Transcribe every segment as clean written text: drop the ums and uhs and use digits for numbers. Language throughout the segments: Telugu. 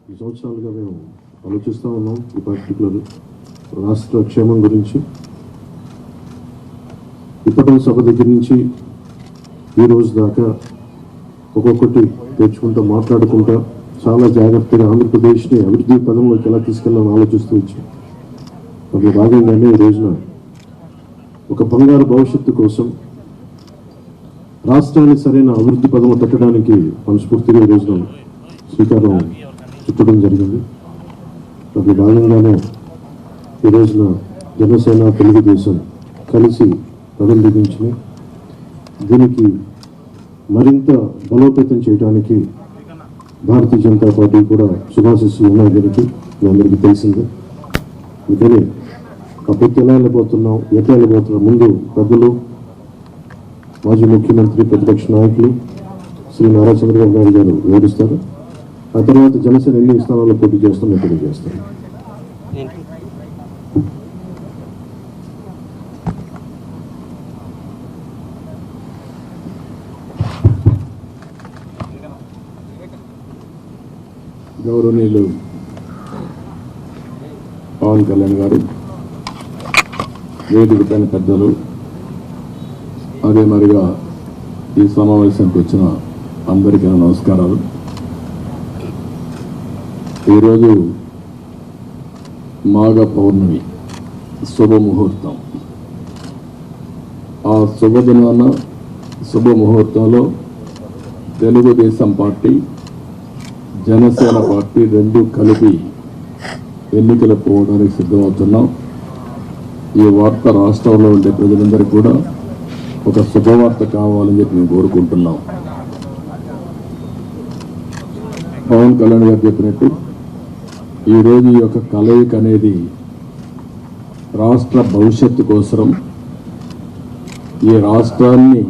ఈ సంవత్సరాలుగా మేము ఆలోచిస్తూ ఉన్నాం ఈ పర్టికులర్ రాష్ట్ర క్షేమం గురించి. ఇప్పటి సభ దగ్గర నుంచి ఈ రోజు దాకా ఒక్కొక్కటి తెచ్చుకుంటూ మాట్లాడుకుంటా చాలా జాగ్రత్తగా ఆంధ్రప్రదేశ్ని అభివృద్ధి పదంలోకి ఎలా తీసుకెళ్ళాలని ఆలోచిస్తూ వచ్చాం. అందులో భాగంగానే ఈ రోజున ఒక బంగారు భవిష్యత్తు కోసం రాష్ట్రాన్ని సరైన అభివృద్ధి పదంలో పెట్టడానికి మనస్ఫూర్తిగా ఈ రోజున శ్రీకారం చుట్టడం జరిగింది. అందులో భాగంగానే ఈ రోజున జనసేన తెలుగుదేశం కలిసి పదం దిగించినాయి. దీనికి మరింత బలోపేతం చేయడానికి భారతీయ జనతా పార్టీ కూడా శుభాశిస్సులు ఉన్నాయి. దీనికి మీ అందరికీ తెలిసిందే. అందుకని ఆ పొత్తు ఎలా వెళ్ళిపోతున్నాం, ఎట్లా వెళ్ళిపోతున్నాం, ముందు పెద్దలు మాజీ ముఖ్యమంత్రి ప్రతిపక్ష నాయకులు శ్రీ నారా చంద్రబాబు నాయుడు గారు వివరిస్తారు. ఆ తర్వాత జనసేన ఎన్ని స్థానాల్లో పోటీ చేస్తామో తెలియజేస్తారు. గౌరవనీయులు పవన్ కళ్యాణ్ గారు, వేదిక పైన పెద్దలు, అదే మరిగా ఈ సమావేశానికి వచ్చిన అందరికీ నమస్కారాలు. ఈరోజు మాఘ పౌర్ణమి శుభముహూర్తం. ఆ శుభదినాన శుభముహూర్తంలో తెలుగుదేశం పార్టీ, జనసేన పార్టీ రెండు కలిపి ఎన్నికలు పోవడానికి సిద్ధమవుతున్నాం. ఈ వార్త రాష్ట్రంలో ఉండే ప్రజలందరికీ కూడా ఒక శుభవార్త కావాలని చెప్పి మేము కోరుకుంటున్నాం. పవన్ కళ్యాణ్ గారు చెప్పినట్టు ఈరోజు ఈ యొక్క కలయిక అనేది రాష్ట్ర భవిష్యత్తు కోసం, ఈ రాష్ట్రాన్ని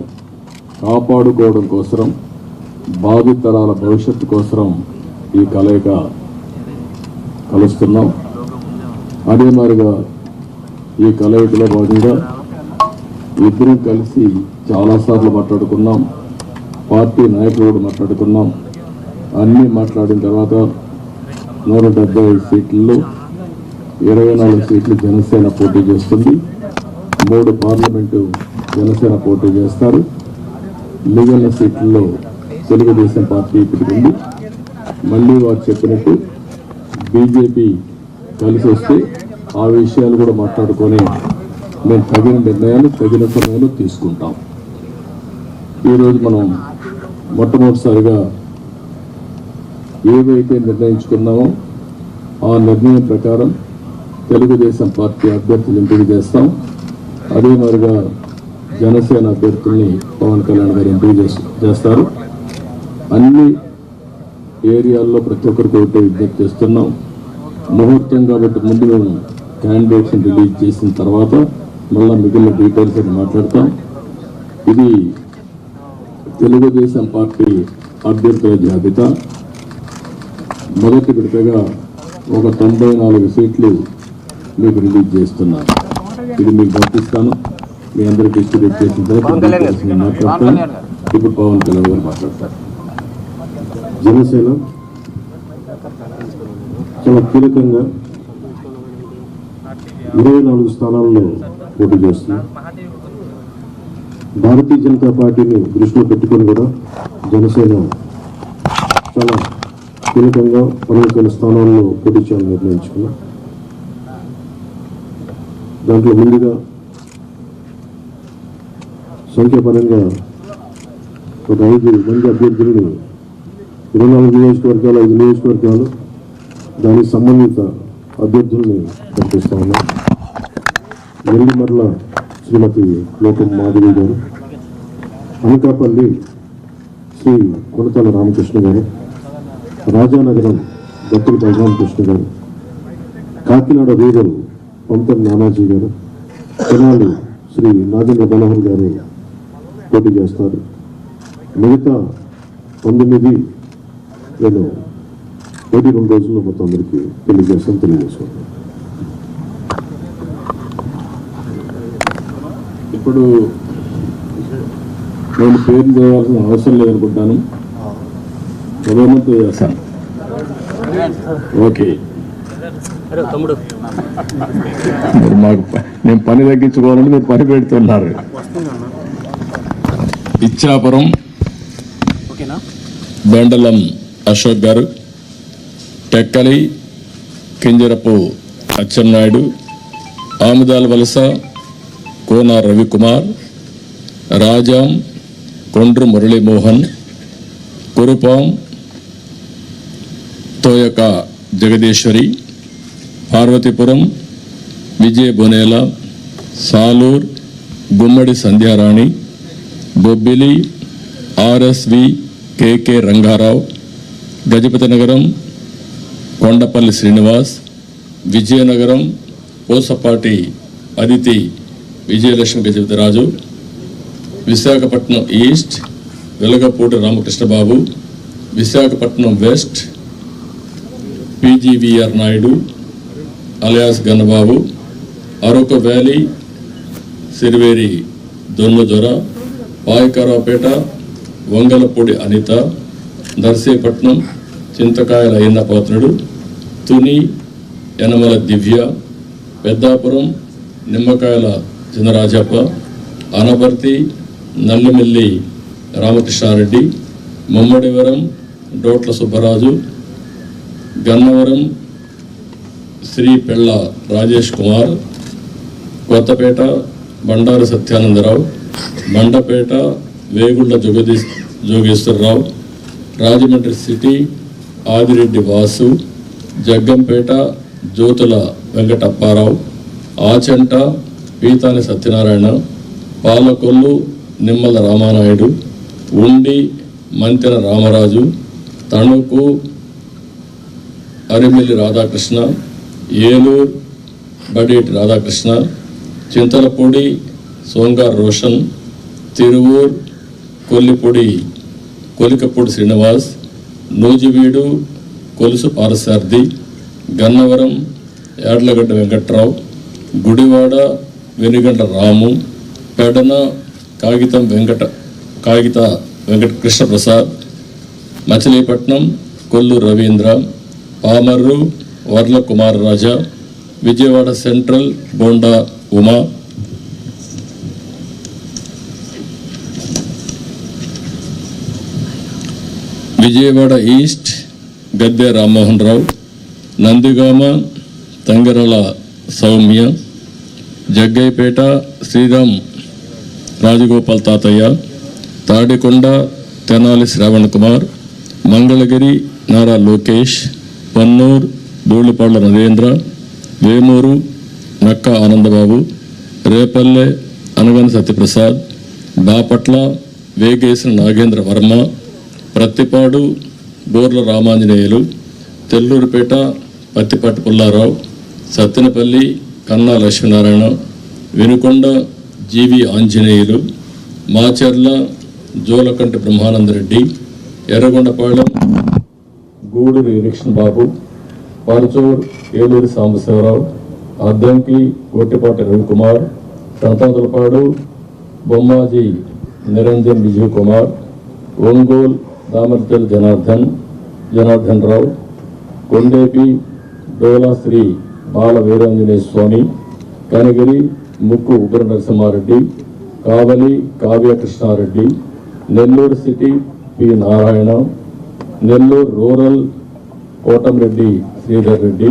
కాపాడుకోవడం కోసం, భావితరాల భవిష్యత్తు కోసం ఈ కలయిక కలుస్తున్నాం. అదే మాదిరిగా ఈ కలయికలో భాగంగా ఇద్దరం కలిసి చాలాసార్లు మాట్లాడుకున్నాం. పార్టీ నాయకులు కూడా మాట్లాడుకున్నాం. అన్నీ మాట్లాడిన తర్వాత 175 సీట్లలో 24 సీట్లు జనసేన పోటీ చేస్తుంది. 3 పార్లమెంటు జనసేన పోటీ చేస్తారు. మిగిలిన సీట్లలో తెలుగుదేశం పార్టీ ఇప్పటికుంది. మళ్ళీ వారు చెప్పినట్టు బీజేపీ కలిసి వస్తే ఆ విషయాలు కూడా మాట్లాడుకొని మేము తగిన నిర్ణయాలు తగిన సమయంలో తీసుకుంటాం. ఈరోజు మనం మొట్టమొదటిసారిగా ఏవైతే నిర్ణయించుకున్నామో ఆ నిర్ణయం ప్రకారం తెలుగుదేశం పార్టీ అభ్యర్థులు ఎంపిక చేస్తాం. అదే మరిగా జనసేన అభ్యర్థుల్ని పవన్ కళ్యాణ్ గారు ఎంపిక చేస్తారు. అన్ని ఏరియాల్లో ప్రతి ఒక్కరికి ఒకటే విజ్ఞప్తి చేస్తున్నాం. ముహూర్తం కాబట్టి ముందు మేము క్యాండిడేట్స్ని రిలీజ్ చేసిన తర్వాత మళ్ళీ మిగిలిన డీటెయిల్స్ అని మాట్లాడతాం. ఇది తెలుగుదేశం పార్టీ అభ్యర్థుల జాబితా. మొదటి విడతగా ఒక 94 సీట్లు మీకు రిలీజ్ చేస్తున్నాను. ఇది మీకు పంపిస్తాను. మీ అందరూ డిస్ట్రిబ్యూట్ చేసిన తర్వాత నేను మాట్లాడతాను. ఇప్పుడు పవన్ కళ్యాణ్ గారు మాట్లాడతారు. జనసేన చాలా కీలకంగా 24 స్థానాల్లో పోటీ చేస్తుంది. భారతీయ జనతా పార్టీని దృష్టిలో పెట్టుకొని కూడా జనసేన చాలా కీలకంగా 12 స్థానాల్లో పోటీ చేయాలని నిర్ణయించుకున్నాం. దాంట్లో ముందుగా సంఖ్యాపరంగా ఒక 5 మంది అభ్యర్థులను 24 నియోజకవర్గాలు, 5 నియోజకవర్గాలు దానికి సంబంధిత అభ్యర్థుల్ని ప్రకటిస్తా ఉన్నాం. నెల్లిమర్ల శ్రీమతి లోకం మాధవి గారు, అనకాపల్లి శ్రీ కొనతాల రామకృష్ణ గారు, రాజానగరం దత్తుల బలరామకృష్ణ గారు, కాకినాడ రూరల్ పంతం నానాజీ గారు, తెనాలి శ్రీ నాగేంద్ర బలహర్ గారు పోటీ చేస్తారు. మిగతా 19 నేను 2 రోజుల్లో మొత్తం అందరికీ తెలియజేసుకుంటాను. ఇప్పుడు నేను పేరు చేయాల్సిన అవసరం లేదనుకుంటాను. ప్రధానమంత్రి చేస్తాను. ఓకే, మీరు మాకు నేను పని తగ్గించుకోవాలని మీరు పని పెడుతున్నారు. Ichchapuram బెండలం Ashok garu, Tekkali Kinjarapu Atchannaidu, Amudala Valasa Kona Ravikumar, Rajam Kondru Muralimohan, Kurupam Thoyaka Jagadeeswari, Parvathipuram Vijaya Bonela, Salur Gummadi Sandhyarani, Bobbili RSV KK Rangarao, Gajapathi Nagaram Kondapalli Srinivas, Vizianagaram Pusapati Aditi Vijayalakshmi Gajapathiraju, Visakhapatnam east Velagapudi Ramakrishnababu, Visakhapatnam west PGVR Naidu alias Gannababu, Araku valley Siriveri Donnadora, Payakaraopeta Vangalapudi Anitha, Narsipatnam Chintakayala Ayyannapatrudu, Tuni Yanamala Divya, Peddapuram Nimmakayala Chinarajappa, Anaparthi Nallimilli Ramakrishna Reddy, Mummidivaram డోట్ల Subbaraju, Gannavaram Shri పెళ్ళ రాజేష్ కుమార్, కొత్తపేట బండారు సత్యానందరావు, మండపేట వేగుళ్ల జోగేశ్వరరావు, రాజమండ్రి సిటీ ఆదిరెడ్డి వాసు, జగ్గంపేట జ్యోతుల వెంకటప్పారావు, ఆచంట పీతాని సత్యనారాయణ, పాలకొల్లు నిమ్మల రామానాయుడు, ఉండి మంతెన రామరాజు, తణుకు అరిమిల్లి రాధాకృష్ణ, ఏలూరు బడేటి రాధాకృష్ణ, చింతలపూడి సోంగార్ రోషన్, తిరువూర్ కొలికపూడి శ్రీనివాస్, నూజివీడు కొలుసు పారసార్థి, గన్నవరం యాడ్లగడ్డ వెంకట్రావు, గుడివాడ వెనుగండ్ల రాము, పెడన కాగిత వెంకట కృష్ణప్రసాద్, మచిలీపట్నం కొల్లు రవీంద్ర, పామర్రు వర్ల కుమార్ రాజా, విజయవాడ సెంట్రల్ బోండా ఉమా, విజయవాడ ఈస్ట్ గద్దె రామ్మోహన్ రావు, నందిగామ తంగరల సౌమ్య, జగ్గైపేట శ్రీరామ్ రాజగోపాల్ తాతయ్య, తాడికొండ తెనాలి శ్రావణ్ కుమార్, మంగళగిరి నారా లోకేష్, పన్నూర్ ధూళిపాళ్ల నరేంద్ర, వేమూరు నక్క ఆనందబాబు, రేపల్లె అనగన సత్యప్రసాద్, బాపట్ల వేగేసిన నాగేంద్ర వర్మ, ప్రత్తిపాడు బోర్ల Ramanjaneyulu, తెల్లూరుపేట Pattipati Pullarao, Sattenapalli Kanna Lakshminarayana, Venukonda GV Anjaneyulu, Macherla Julakanti Brahmanandareddy, Yerragondapalem Guduru election Babu, Parchur Eluri Sambasivarao, Addanki Gottipati Ravikumar, Santhanuthalapadu Bommaji Niranjan Vijay Kumar, Ongole Damarcharla Janardhan Rao, Kondapi Dola Sri Bala Veeranjaneya Swamy, Kanigiri Mukku Ugra Narasimhareddy, Kavali Kavya Krishnareddy, Nellore city P Narayana, Nellore rural Kotamreddy Sridhar Reddy,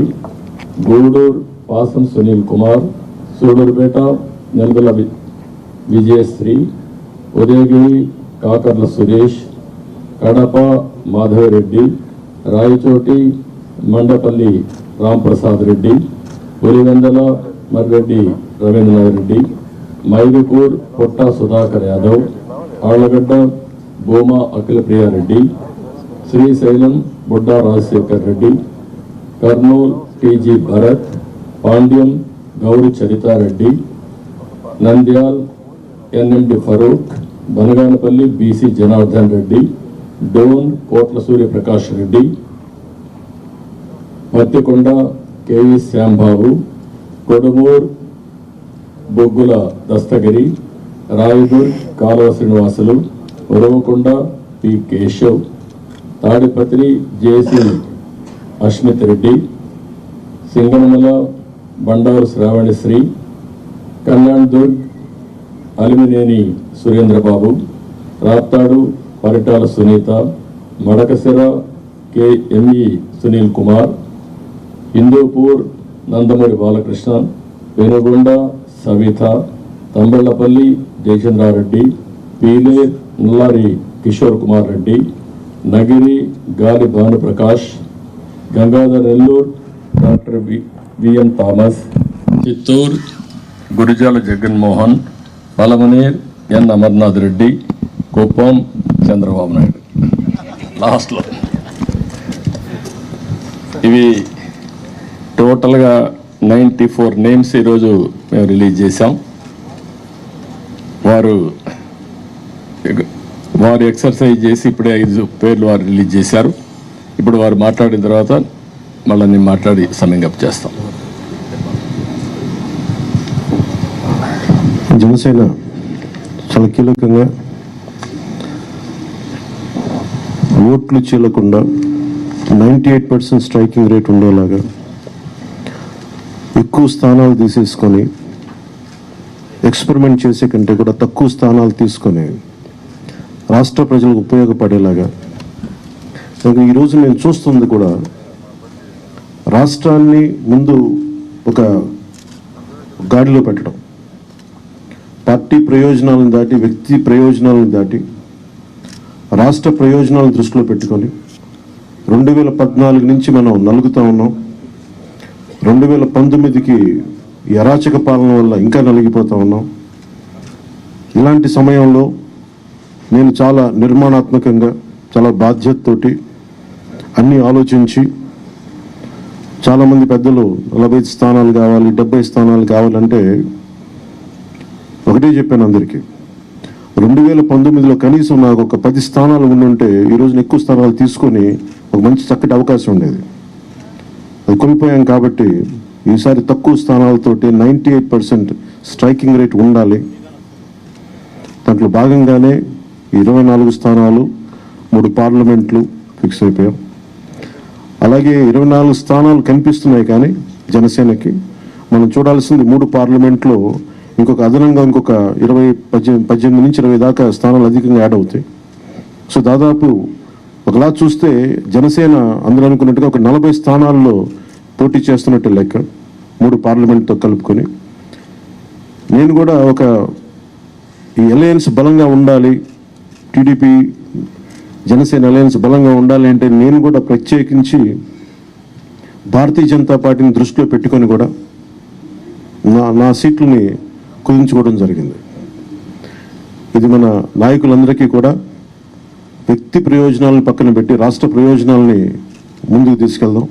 Guduru Pasam Sunil Kumar, Sullurpeta Nelavala Vijayasree, Udayagiri Kakarla Suresh, Kadapa Madhavareddy, Rayachoti Mandipalli Ramprasad Reddy, Pulivendula Marreddy Rabindranath Reddy, Mydukur Putta Sudhakar Yadav, Allagadda Bhuma Akhilapriyareddy, Srisailam Budda Rajasekhar Reddy, Kurnool TG Bharath, Panyam Gowri Charitareddy, Nandyal NMD Farooq, Banaganapalli BC Janardhan Reddy, Dhone Kotla Suryaprakash Reddy, Pattikonda KV Shyambabu, Kodumur Boggula Dastagiri, Rayadurg Kalava Srinivasulu, Uravakonda P Keshav, Tadipatri JC Asmith Reddy, Singanamala Bandaru Sravanisree, Kalyan Durg Alimineni Surendrababu, Raptadu Paritala Sunitha, Madakasira KME Sunil Kumar, Hindupur Nandamuri Balakrishna, Penukonda Savitha, Thamballapalle Jayachandrareddy, Peeleru Nallari Kishore Kumar Reddy, Nagari Gali Bhanuprakash, Gangadhara Nellore doctor VN Thomas, Chittoor Gurajala Jaganmohan, Palamaner N Amarnath Reddy, Kuppam Chandrababu Naidu. లాస్ట్లో ఇవి టోటల్గా 94 నేమ్స్ ఈరోజు మేము రిలీజ్ చేశాం. వారు ఎక్సర్సైజ్ చేసి ఇప్పుడే 5 పేర్లు వారు రిలీజ్ చేశారు. ఇప్పుడు వారు మాట్లాడిన తర్వాత మళ్ళీ నేను మాట్లాడి సమ్మింగ్ చేస్తాం. జనసేన చాలా కీలకంగా ఓట్లు చీలకుండా 98% స్ట్రైకింగ్ రేట్ ఉండేలాగా ఎక్కువ స్థానాలు తీసేసుకొని ఎక్స్పెరిమెంట్ చేసే కంటే కూడా తక్కువ స్థానాలు తీసుకొని రాష్ట్ర ప్రజలకు ఉపయోగపడేలాగా ఈరోజు నేను చూస్తుంది కూడా రాష్ట్రాన్ని ముందు ఒక గాడిలో పెట్టడం, పార్టీ ప్రయోజనాలను దాటి వ్యక్తి ప్రయోజనాలను దాటి రాష్ట్ర ప్రయోజనాలను దృష్టిలో పెట్టుకొని 2014 నుంచి మనం నలుగుతూ ఉన్నాం. 2019కి ఈ అరాచక పాలన వల్ల ఇంకా నలిగిపోతూ ఉన్నాం. ఇలాంటి సమయంలో నేను చాలా నిర్మాణాత్మకంగా చాలా బాధ్యతతోటి అన్నీ ఆలోచించి చాలామంది పెద్దలు 45 స్థానాలు కావాలి, 70 స్థానాలు కావాలంటే ఒకటే చెప్పాను అందరికీ, 2019లో కనీసం నాకు ఒక 10 స్థానాలు ఉండుంటే ఈరోజు ఎక్కువ స్థానాలు తీసుకొని ఒక మంచి చక్కటి అవకాశం ఉండేది. అది కోల్పోయాం కాబట్టి ఈసారి తక్కువ స్థానాలతోటి 98% స్ట్రైకింగ్ రేట్ ఉండాలి. దాంట్లో భాగంగానే 24 స్థానాలు 3 పార్లమెంట్లు ఫిక్స్ అయిపోయాం. అలాగే 24 స్థానాలు కనిపిస్తున్నాయి, కానీ జనసేనకి మనం చూడాల్సింది 3 పార్లమెంట్లో ఇంకొక అదనంగా ఇంకొక 18 నుంచి 20 దాకా స్థానాలు అధికంగా యాడ్ అవుతాయి. సో దాదాపు ఒకలా చూస్తే జనసేన అందరూ అనుకున్నట్టుగా ఒక 40 స్థానాల్లో పోటీ చేస్తున్నట్టు లెక్క, 3 పార్లమెంట్తో కలుపుకొని. నేను కూడా ఒక ఈ అలయన్స్ బలంగా ఉండాలి, టీడీపీ జనసేన అలయన్స్ బలంగా ఉండాలి అంటే నేను కూడా ప్రత్యేకించి భారతీయ జనతా పార్టీని దృష్టిలో పెట్టుకొని కూడా నా సీట్లని కుదించుకోవడం జరిగింది. ఇది మన నాయకులందరికీ కూడా వ్యక్తి ప్రయోజనాలను పక్కన పెట్టి రాష్ట్ర ప్రయోజనాలని ముందుకు తీసుకెళ్దాం.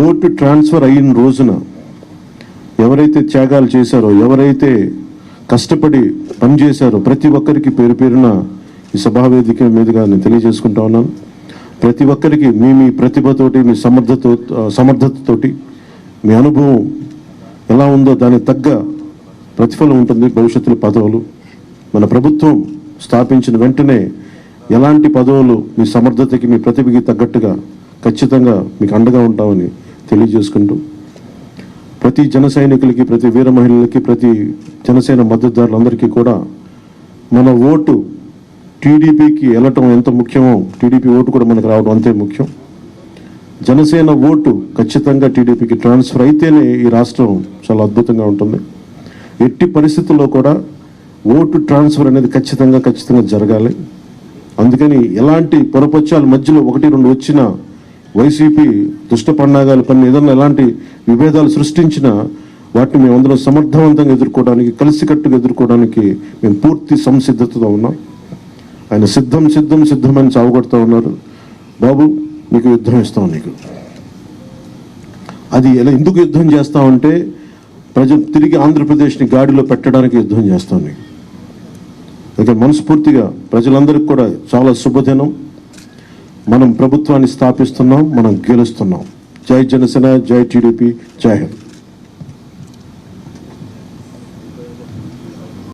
ఓటు ట్రాన్స్ఫర్ అయిన రోజున ఎవరైతే త్యాగాలు చేశారో, ఎవరైతే కష్టపడి పనిచేశారో ప్రతి ఒక్కరికి పేరు పేరున ఈ సభావేదిక మీదుగా నేను తెలియజేసుకుంటా ఉన్నాను. ప్రతి ఒక్కరికి మీ ప్రతిభతోటి, మీ సమర్థతతోటి, మీ అనుభవం ఎలా ఉందో దానికి తగ్గ ప్రతిఫలం ఉంటుంది భవిష్యత్తులో. పదవులు మన ప్రభుత్వం స్థాపించిన వెంటనే ఎలాంటి పదవులు మీ సమర్థతకి, మీ ప్రతిభకి తగ్గట్టుగా ఖచ్చితంగా మీకు అండగా ఉంటామని తెలియజేసుకుంటూ, ప్రతి జన సైనికులకి, ప్రతి వీర మహిళలకి, ప్రతి జనసేన మద్దతుదారులందరికీ కూడా మన ఓటు టీడీపీకి వెళ్ళటం ఎంత ముఖ్యమో టీడీపీ ఓటు కూడా మనకు రావడం అంతే ముఖ్యం. జనసేన ఓటు ఖచ్చితంగా టీడీపీకి ట్రాన్స్ఫర్ అయితేనే ఈ రాష్ట్రం చాలా అద్భుతంగా ఉంటుంది. ఎట్టి పరిస్థితుల్లో కూడా ఓటు ట్రాన్స్ఫర్ అనేది ఖచ్చితంగా జరగాలి. అందుకని ఎలాంటి పొరపచ్చాల మధ్యలో 1-2 వచ్చినా వైసీపీ దుష్ట పన్నాగాలు పని ఏదన్నా ఎలాంటి విభేదాలు సృష్టించినా వాటిని మేము అందులో సమర్థవంతంగా ఎదుర్కోవడానికి, కలిసికట్టుగా ఎదుర్కోవడానికి మేము పూర్తి సంసిద్ధతతో ఉన్నాం. ఆయన సిద్ధమని చావగొడతా ఉన్నారు. బాబు నీకు యుద్ధం ఇస్తాం, నీకు అది ఎలా ఎందుకు యుద్ధం చేస్తామంటే ప్రజలు తిరిగి ఆంధ్రప్రదేశ్ని గాడిలో పెట్టడానికి యుద్ధం చేస్తాం నీకు. అయితే మనస్ఫూర్తిగా ప్రజలందరికీ కూడా చాలా శుభదినం. మనం ప్రభుత్వాన్ని స్థాపిస్తున్నాం, మనం గెలుస్తున్నాం. జై జనసేన, జై టీడీపీ, జై హింద్.